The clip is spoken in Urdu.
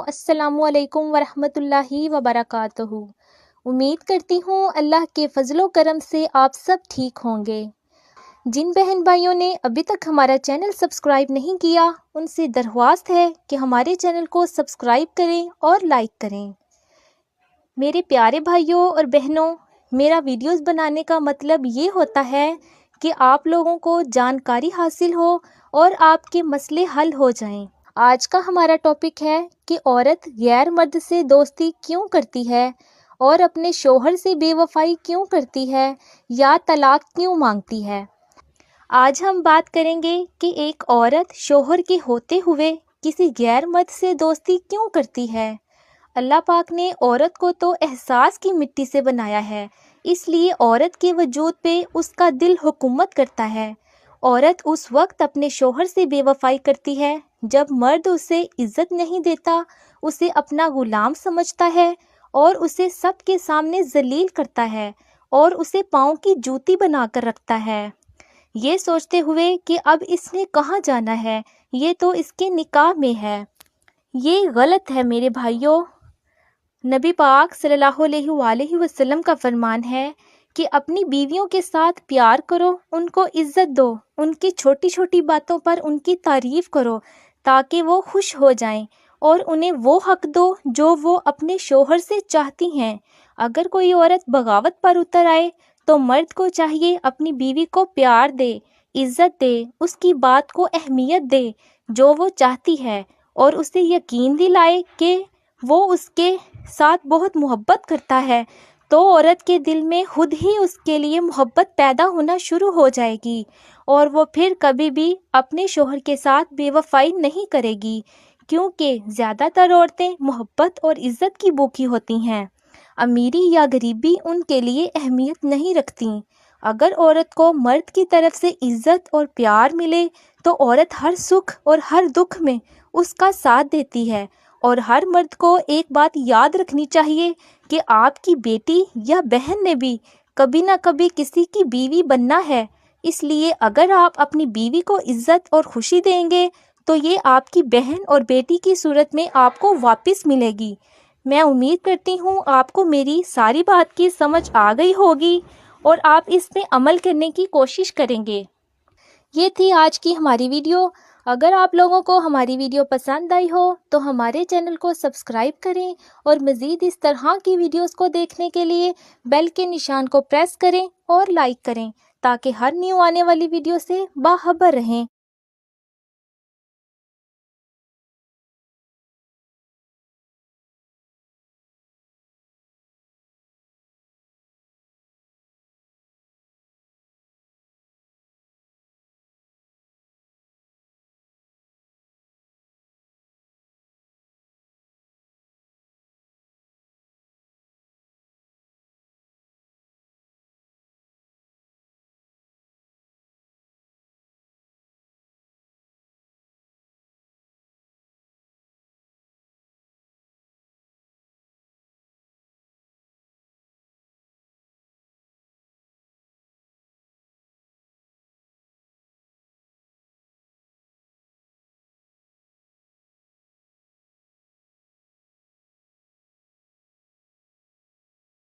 السلام علیکم ورحمۃ اللہ وبرکاتہ۔ امید کرتی ہوں اللہ کے فضل و کرم سے آپ سب ٹھیک ہوں گے۔ جن بہن بھائیوں نے ابھی تک ہمارا چینل سبسکرائب نہیں کیا ان سے درخواست ہے کہ ہمارے چینل کو سبسکرائب کریں اور لائک کریں۔ میرے پیارے بھائیوں اور بہنوں، میرا ویڈیوز بنانے کا مطلب یہ ہوتا ہے کہ آپ لوگوں کو جانکاری حاصل ہو اور آپ کے مسئلے حل ہو جائیں۔ آج کا ہمارا ٹاپک ہے کہ عورت غیر مرد سے دوستی کیوں کرتی ہے اور اپنے شوہر سے بے وفائی کیوں کرتی ہے یا طلاق کیوں مانگتی ہے۔ آج ہم بات کریں گے کہ ایک عورت شوہر کے ہوتے ہوئے کسی غیر مرد سے دوستی کیوں کرتی ہے۔ اللہ پاک نے عورت کو تو احساس کی مٹی سے بنایا ہے، اس لیے عورت کے وجود پہ اس کا دل حکومت کرتا ہے۔ عورت اس وقت اپنے شوہر سے بے وفائی کرتی ہے جب مرد اسے عزت نہیں دیتا، اسے اپنا غلام سمجھتا ہے اور اسے سب کے سامنے ذلیل کرتا ہے اور اسے پاؤں کی جوتی بنا کر رکھتا ہے، یہ سوچتے ہوئے کہ اب اس نے کہاں جانا ہے، یہ تو اس کے نکاح میں ہے۔ یہ غلط ہے میرے بھائیوں۔ نبی پاک صلی اللہ علیہ وآلہ وسلم کا فرمان ہے کہ اپنی بیویوں کے ساتھ پیار کرو، ان کو عزت دو، ان کی چھوٹی چھوٹی باتوں پر ان کی تعریف کرو تاکہ وہ خوش ہو جائیں، اور انہیں وہ حق دو جو وہ اپنے شوہر سے چاہتی ہیں۔ اگر کوئی عورت بغاوت پر اتر آئے تو مرد کو چاہیے اپنی بیوی کو پیار دے، عزت دے، اس کی بات کو اہمیت دے جو وہ چاہتی ہے، اور اسے یقین دلائے کہ وہ اس کے ساتھ بہت محبت کرتا ہے، تو عورت کے دل میں خود ہی اس کے لیے محبت پیدا ہونا شروع ہو جائے گی اور وہ پھر کبھی بھی اپنے شوہر کے ساتھ بے وفائی نہیں کرے گی، کیونکہ زیادہ تر عورتیں محبت اور عزت کی بھوکی ہوتی ہیں۔ امیری یا غریبی ان کے لیے اہمیت نہیں رکھتی۔ اگر عورت کو مرد کی طرف سے عزت اور پیار ملے تو عورت ہر سکھ اور ہر دکھ میں اس کا ساتھ دیتی ہے۔ اور ہر مرد کو ایک بات یاد رکھنی چاہیے کہ آپ کی بیٹی یا بہن نے بھی کبھی نہ کبھی کسی کی بیوی بننا ہے، اس لیے اگر آپ اپنی بیوی کو عزت اور خوشی دیں گے تو یہ آپ کی بہن اور بیٹی کی صورت میں آپ کو واپس ملے گی۔ میں امید کرتی ہوں آپ کو میری ساری بات کی سمجھ آ گئی ہوگی اور آپ اس پہ عمل کرنے کی کوشش کریں گے۔ یہ تھی آج کی ہماری ویڈیو۔ اگر آپ لوگوں کو ہماری ویڈیو پسند آئی ہو تو ہمارے چینل کو سبسکرائب کریں اور مزید اس طرح کی ویڈیوز کو دیکھنے کے لیے بیل کے نشان کو پریس کریں اور لائک کریں تاکہ ہر نیو آنے والی ویڈیو سے باخبر رہیں۔